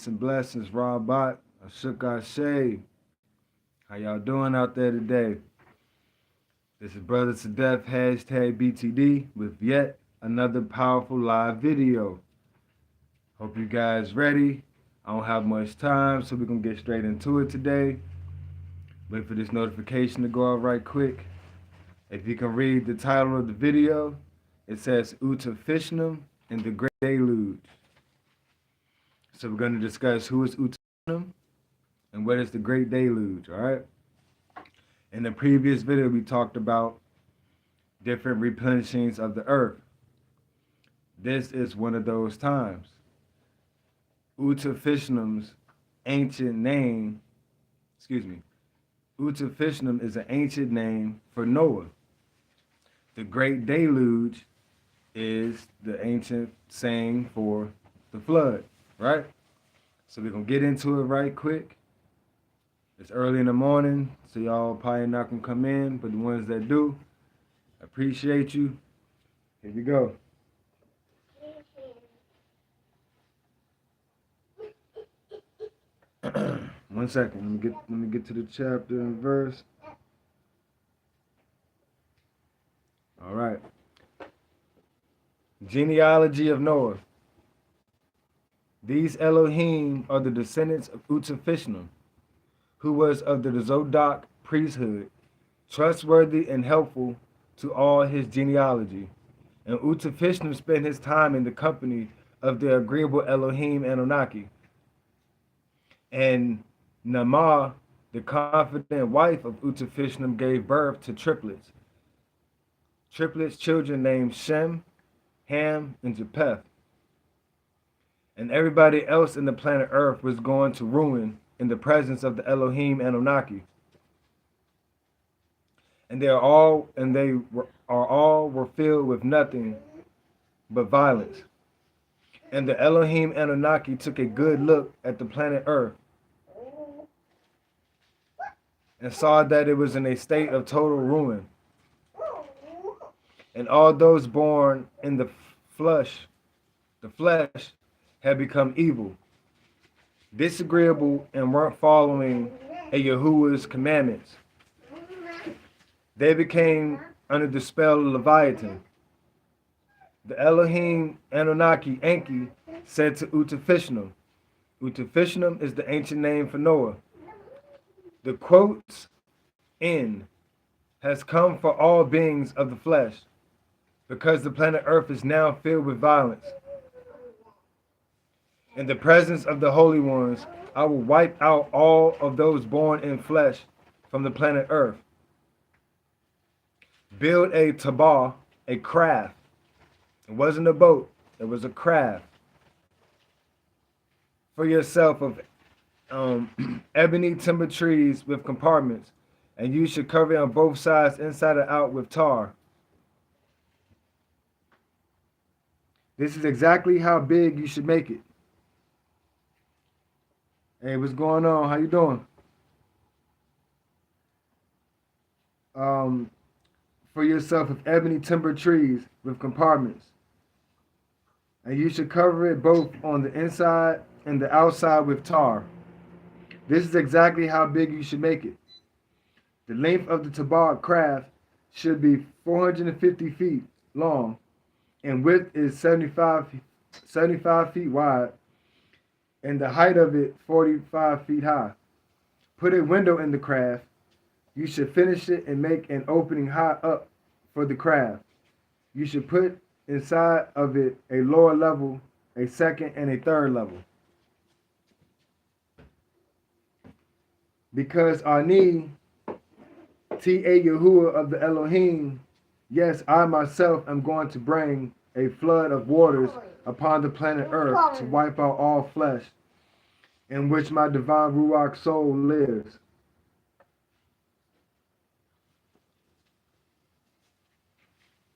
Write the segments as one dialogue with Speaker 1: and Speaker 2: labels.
Speaker 1: Peace and blessings, Rabat, Ashuk Shay. How y'all doing out there today? This is Brother to Death, hashtag BTD, with yet another powerful live video. Hope you guys ready. I don't have much time, so we're going to get straight into it today. Wait for this notification to go out right quick. If you can read the title of the video, it says UTNAFISHTIM and the Great Deluge. So we're going to discuss who is UTNAFISHTIM and what is the Great Deluge, all right? In the previous video, we talked about different replenishings of the earth. This is one of those times. UTNAFISHTIM's ancient name, UTNAFISHTIM is an ancient name for Noah. The Great Deluge is the ancient saying for the flood, right? So we're going to get into it right quick. It's early in the morning, so y'all probably not going to come in, but the ones that do, I appreciate you. Here we go. One second, let me get to the chapter and verse. All right. Genealogy of Noah. These Elohim are the descendants of UTNAFISHTIM, who was of the Zodok priesthood, trustworthy and helpful to all his genealogy. And UTNAFISHTIM spent his time in the company of the agreeable Elohim Anunnaki. And Naamah, the confident wife of UTNAFISHTIM, gave birth to triplets. Children named Shem, Ham, and Japheth. And everybody else in the planet Earth was going to ruin in the presence of the Elohim Anunnaki. And they all were filled with nothing but violence. And the Elohim Anunnaki took a good look at the planet Earth and saw that it was in a state of total ruin. And all those born in the flesh had become evil, disagreeable, and weren't following a Yahuwah's commandments. They became under the spell of Leviathan. The Elohim Anunnaki Enki said to UTNAFISHTIM, UTNAFISHTIM is the ancient name for Noah. The quotes "end" has come for all beings of the flesh, because the planet Earth is now filled with violence. In the presence of the holy ones, I will wipe out all of those born in flesh from the planet Earth. Build a tabah, a craft. It wasn't a boat, it was a craft. For yourself of ebony timber trees with compartments, and you should cover it on both sides, inside and out, with tar. This is exactly how big you should make it. Hey, what's going on? How you doing? For yourself of ebony timber trees with compartments, and you should cover it both on the inside and the outside with tar. This is exactly how big you should make it. The length of the tabak craft should be 450 feet long, and width is 75 feet wide, and the height of it 45 feet high. Put a window in the craft. You should finish it and make an opening high up for the craft. You should put inside of it a lower level, a second, and a third level. Because Ani, T.A. Yahuwah of the Elohim, yes, I myself am going to bring a flood of waters upon the planet Earth to wipe out all flesh, in which my divine Ruach soul lives.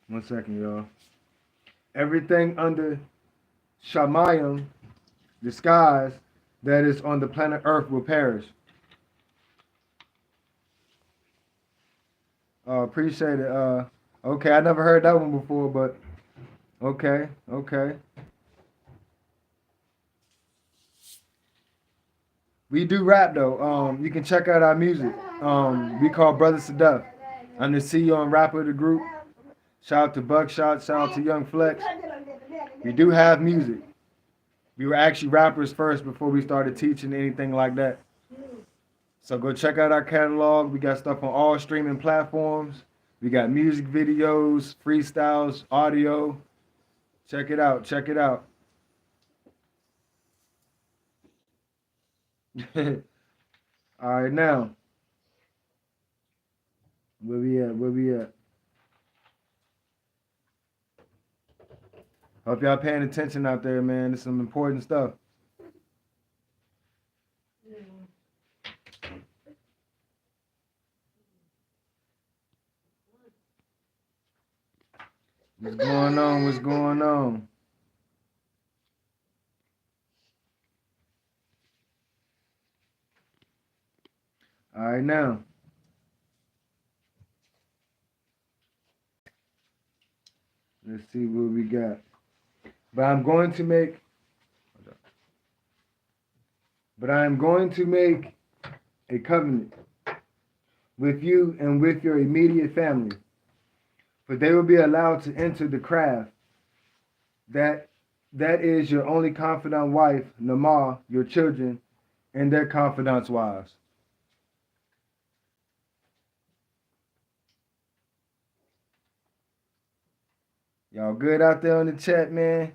Speaker 1: One second, y'all. Everything under Shamayim, the skies, that is on the planet Earth will perish. Appreciate it. Okay, I never heard that one before, but okay. We do rap though. You can check out our music. We call Brothers to Death. I'm the CEO and rapper of the group. Shout out to Buckshot. Shout out to Young Flex. We do have music. We were actually rappers first before we started teaching anything like that. So go check out our catalog. We got stuff on all streaming platforms. We got music videos, freestyles, audio. Check it out. Check it out. All right, now. Where we at? Where we at? Hope y'all paying attention out there, man. There's some important stuff. What's going on? What's going on? All right, now. Let's see what we got. But I'm going to make a covenant with you and with your immediate family, for they will be allowed to enter the craft. That is your only confidant wife, Nama, your children, and their confidants' wives. Y'all good out there on the chat, man?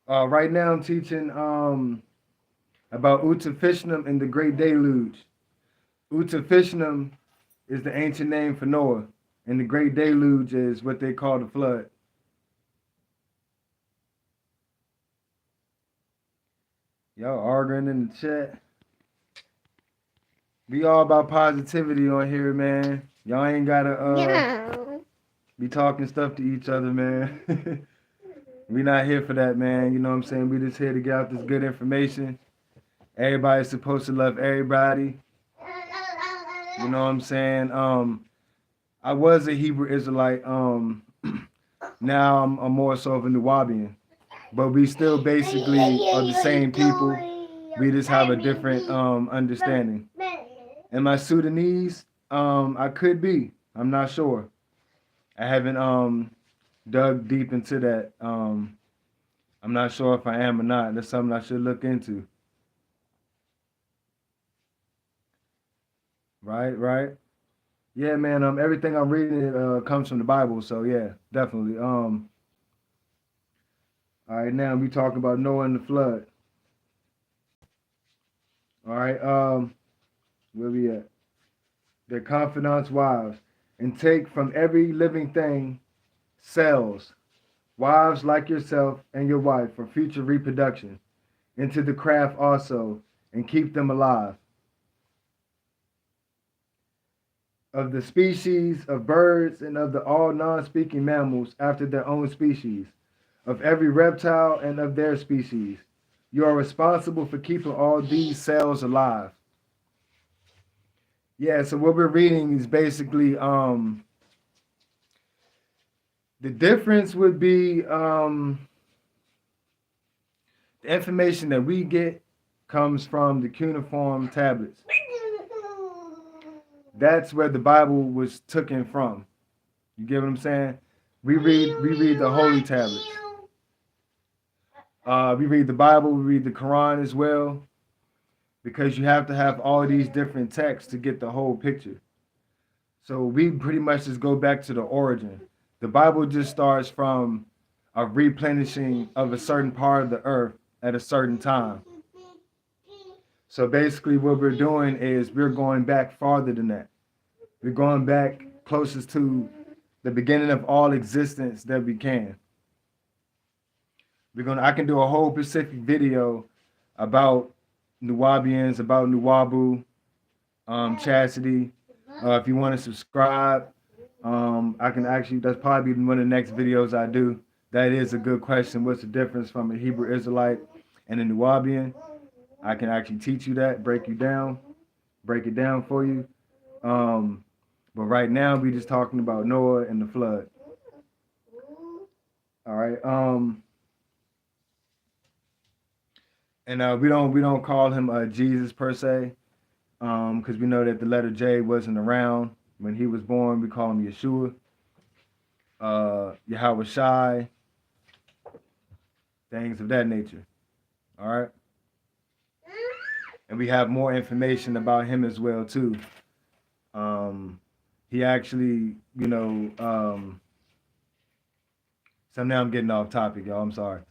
Speaker 1: Right now I'm teaching about UTNAFISHTIM and the Great Deluge. UTNAFISHTIM is the ancient name for Noah, and the Great Deluge is what they call the flood. Y'all arguing in the chat. We all about positivity on here, man. Y'all ain't gotta be talking stuff to each other, man. We not here for that, man. You know what I'm saying? We just here to get out this good information. Everybody's supposed to love everybody. You know what I'm saying? I was a Hebrew Israelite. Now I'm more so of a Nuwabian. But we still basically are the same people. We just have a different understanding. Am I Sudanese? I could be. I'm not sure. I haven't dug deep into that. I'm not sure if I am or not. That's something I should look into. Right. Yeah, man. Everything I'm reading comes from the Bible. So yeah, definitely. All right, now we talking about Noah and the flood. All right. Where we at? Their confidants' wives, and take from every living thing cells, wives like yourself and your wife for future reproduction, into the craft also, and keep them alive. Of the species of birds and of the all non-speaking mammals after their own species, of every reptile and of their species, you are responsible for keeping all these cells alive. Yeah, so what we're reading is basically the difference would be the information that we get comes from the cuneiform tablets. That's where the Bible was taken from. You get what I'm saying? We read the holy tablets. We read the Bible, we read the Quran as well, because you have to have all these different texts to get the whole picture. So we pretty much just go back to the origin. The Bible just starts from a replenishing of a certain part of the earth at a certain time. So basically what we're doing is we're going back farther than that. We're going back closest to the beginning of all existence that we can. I can do a whole specific video about Nuwabians, about Nuwabu, Chastity. If you want to subscribe, I can actually, that's probably one of the next videos I do. That is a good question. What's the difference from a Hebrew Israelite and a Nuwabian? I can actually teach you that, break it down for you. But right now we just talking about Noah and the flood. All right. And we don't call him Jesus per se, because we know that the letter J wasn't around when he was born. We call him Yeshua, Yahweh Shai, things of that nature. All right, and we have more information about him as well too. He actually, so now I'm getting off topic, y'all. I'm sorry,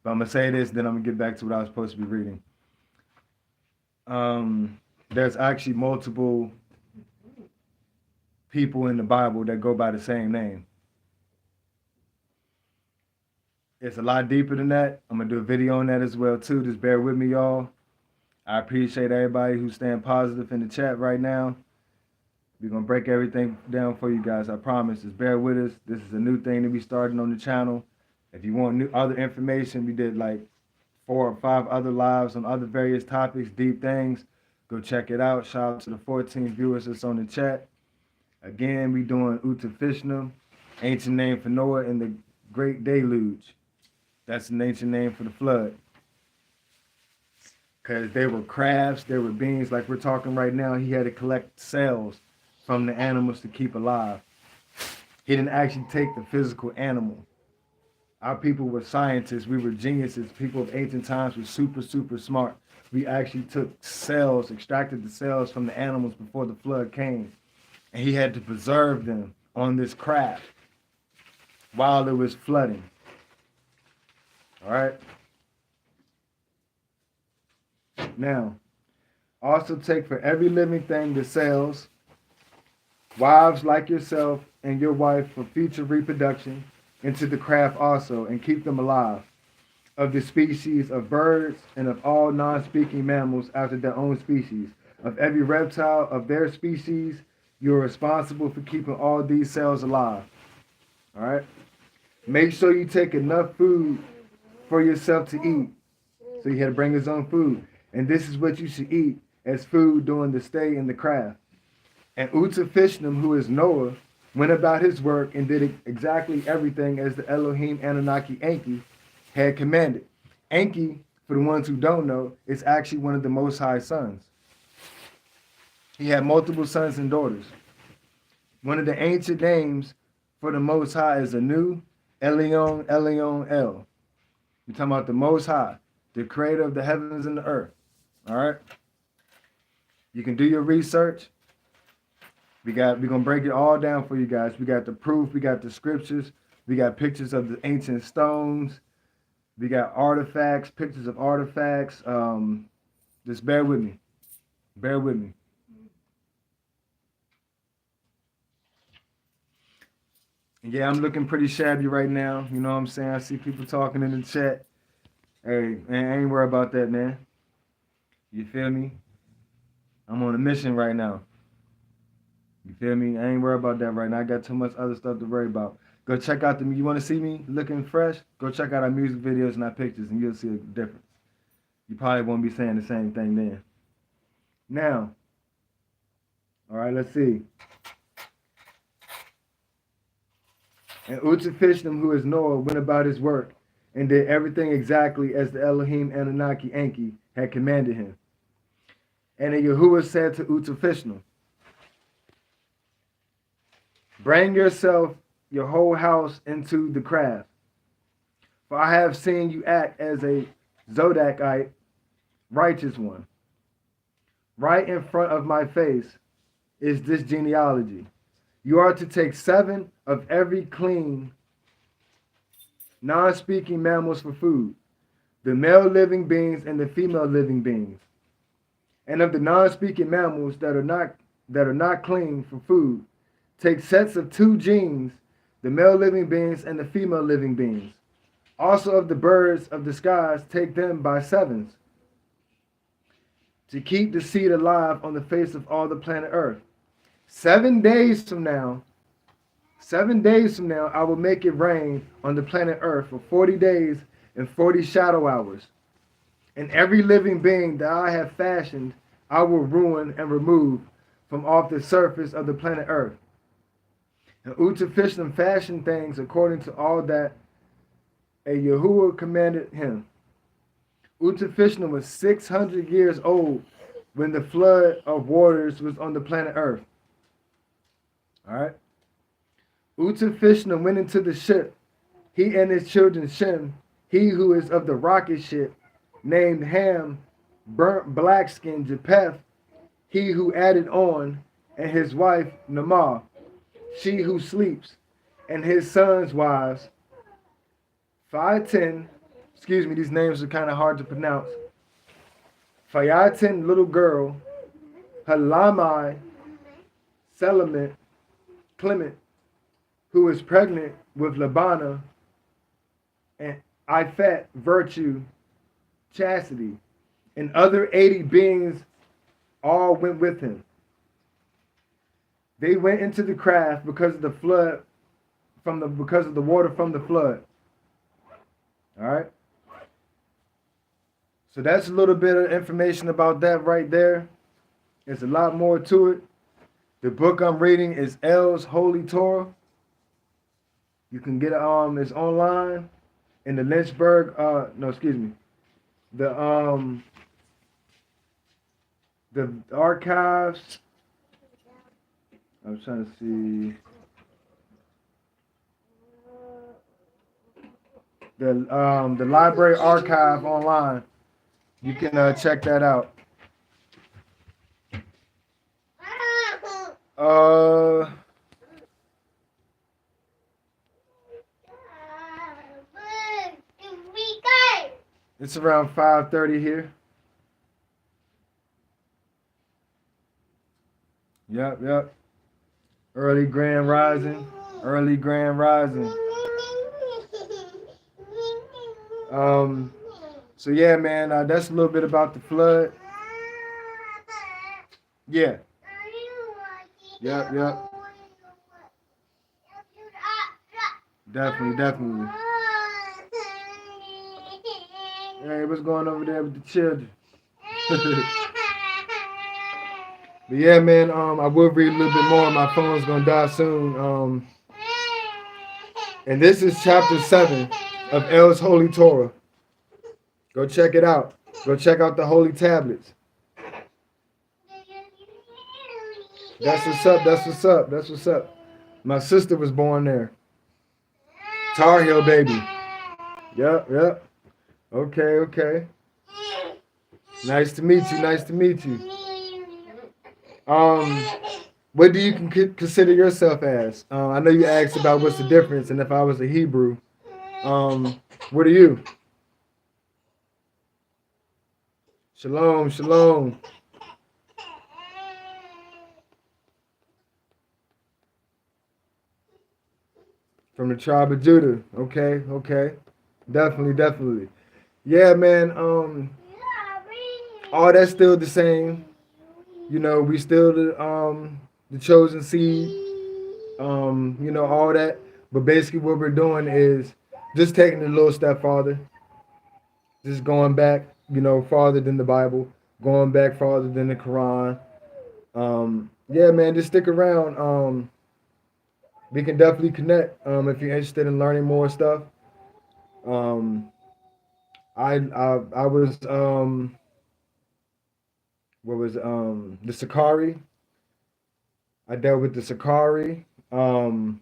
Speaker 1: but I'm gonna say this, then I'm gonna get back to what I was supposed to be reading. There's actually multiple people in the Bible that go by the same name. It's a lot deeper than that. I'm gonna do a video on that as well too. Just bear with me, y'all. I appreciate everybody who's staying positive in the chat right now. We're gonna break everything down for you guys. I promise. Just bear with us. This is a new thing that we started on the channel. If you want new other information, we did like 4 or 5 other lives on other various topics, deep things. Go check it out. Shout out to the 14 viewers that's on the chat. Again, we doing UTNAFISHTIM, ancient name for Noah and the Great Deluge. That's an ancient name for the flood. Because they were crabs, they were beings like we're talking right now. He had to collect cells from the animals to keep alive. He didn't actually take the physical animal. Our people were scientists. We were geniuses. People of ancient times were super, super smart. We actually took cells, extracted the cells from the animals before the flood came. And he had to preserve them on this craft while it was flooding. All right. Now, also take for every living thing the cells, wives like yourself and your wife for future reproduction, into the craft also, and keep them alive, of the species of birds and of all non-speaking mammals after their own species. Of every reptile of their species, you are responsible for keeping all these cells alive. All right? Make sure you take enough food for yourself to eat. So he had to bring his own food. And this is what you should eat as food during the stay in the craft. And UTNAFISHTIM, who is Noah, went about his work and did exactly everything as the Elohim Anunnaki Enki had commanded. Enki, for the ones who don't know, is actually one of the Most High sons. He had multiple sons and daughters. One of the ancient names for the Most High is Anu, Elyon, Elyon, El. We're talking about the Most High, the creator of the heavens and the earth. All right? You can do your research. We're gonna break it all down for you guys. We got the proof, we got the scriptures, we got pictures of the ancient stones, we got artifacts, pictures of artifacts. Just bear with me. Bear with me. And yeah, I'm looking pretty shabby right now. You know what I'm saying? I see people talking in the chat. Hey, man, I ain't worried about that, man. You feel me? I'm on a mission right now. You feel me? I ain't worried about that right now. I got too much other stuff to worry about. Go check out you want to see me looking fresh? Go check out our music videos and our pictures and you'll see a difference. You probably won't be saying the same thing then. Now, all right, let's see. And UTNAFISHTIM, who is Noah, went about his work and did everything exactly as the Elohim Anunnaki Enki had commanded him. And then Yahuwah said to UTNAFISHTIM, bring yourself, your whole house, into the craft. For I have seen you act as a Zodakite, righteous one. Right in front of my face is this genealogy. You are to take 7 of every clean, non-speaking mammals for food, the male living beings and the female living beings. And of the non-speaking mammals that are not clean for food, take sets of 2 genes, the male living beings and the female living beings. Also of the birds of the skies, take them by 7s, to keep the seed alive on the face of all the planet Earth. 7 days from now, I will make it rain on the planet Earth for 40 days and 40 shadow hours. And every living being that I have fashioned, I will ruin and remove from off the surface of the planet Earth. And UTNAFISHTIM fashioned things according to all that a Yahuwah commanded him. UTNAFISHTIM was 600 years old when the flood of waters was on the planet Earth. All right. UTNAFISHTIM went into the ship, he and his children Shem, he who is of the rocket ship, named Ham, burnt blackskin Japheth, he who added on, and his wife Namah, she who sleeps, and his sons' wives. 510, excuse me, these names are kind of hard to pronounce. Fayatin, little girl, Halamai, Selamit, Clement, who is pregnant with Labana, and Ifet, virtue, chastity, and other 80 beings all went with him. They went into the craft because of the flood, because of the water from the flood. All right. So that's a little bit of information about that right there. There's a lot more to it. The book I'm reading is El's Holy Torah. You can get it, it's online in the Lynchburg, the archives. I'm trying to see. The library archive online. You can check that out. It's around 5:30 here. Yep. Early grand rising. So yeah, man, that's a little bit about the flood. Yeah. Yep. Definitely. Hey, what's going over there with the children? But yeah, man, I will read a little bit more. My phone's gonna die soon. And this is chapter 7 of El's Holy Torah. Go check it out. Go check out the holy tablets. That's what's up. My sister was born there. Tar Heel baby. Yep. Okay. Nice to meet you. What do you consider yourself as? I know you asked about what's the difference, and if I was a Hebrew, what are you? Shalom. From the tribe of Judah. Okay. Definitely. Yeah, man, all that's still the same. You know, we still the chosen seed. All that. But basically what we're doing is just taking it a little step farther. Just going back, farther than the Bible, going back farther than the Quran. Yeah, man, just stick around. We can definitely connect if you're interested in learning more stuff. I was the Sakari. I dealt with the Sakari, brother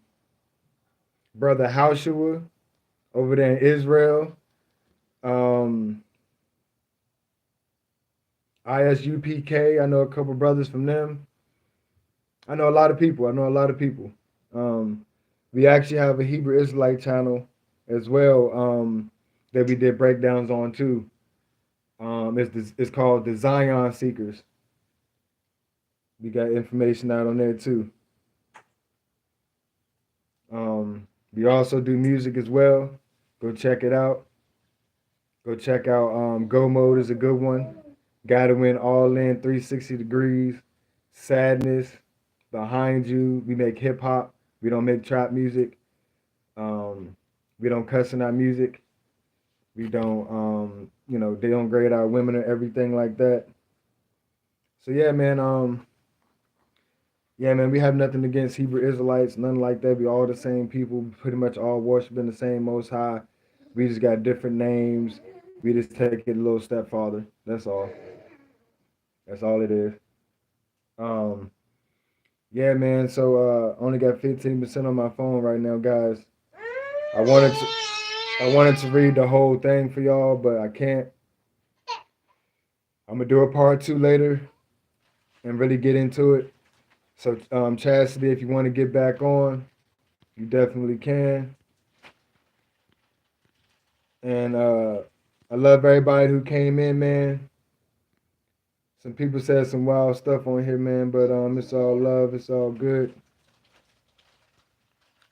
Speaker 1: Haushua over there in Israel. ISUPK. I know a couple brothers from them. I know a lot of people. We actually have a Hebrew Israelite channel as well that we did breakdowns on too. It's called the Zion Seekers. We got information out on there too. We also do music as well. Go check it out. Go check out Go Mode is a good one. Gotta Win All In 360 Degrees. Sadness. Behind You. We make hip hop. We don't make trap music. We don't cuss in our music. We don't they don't grade our women or everything like that. So yeah, man, we have nothing against Hebrew Israelites, nothing like that. We all the same people, pretty much all worshiping the same Most High. We just got different names, We just take it a little step farther. That's all. That's all it is. Um, yeah, man. So only got 15% on my phone right now, guys. I wanted to I wanted to read the whole thing for y'all, but I can't. I'm gonna do a part two later and really get into it. So Chastity, if you want to get back on, you definitely can. And I love everybody who came in, man. Some people said some wild stuff on here, man, but it's all love, it's all good.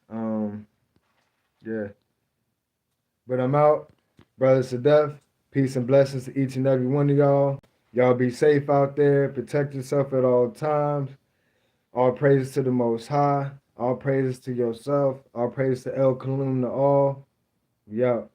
Speaker 1: Um, yeah. But I'm out. Brothers to death. Peace and blessings to each and every one of y'all. Y'all be safe out there. Protect yourself at all times. All praises to the Most High. All praises to yourself. All praises to El Kalum to all. We out.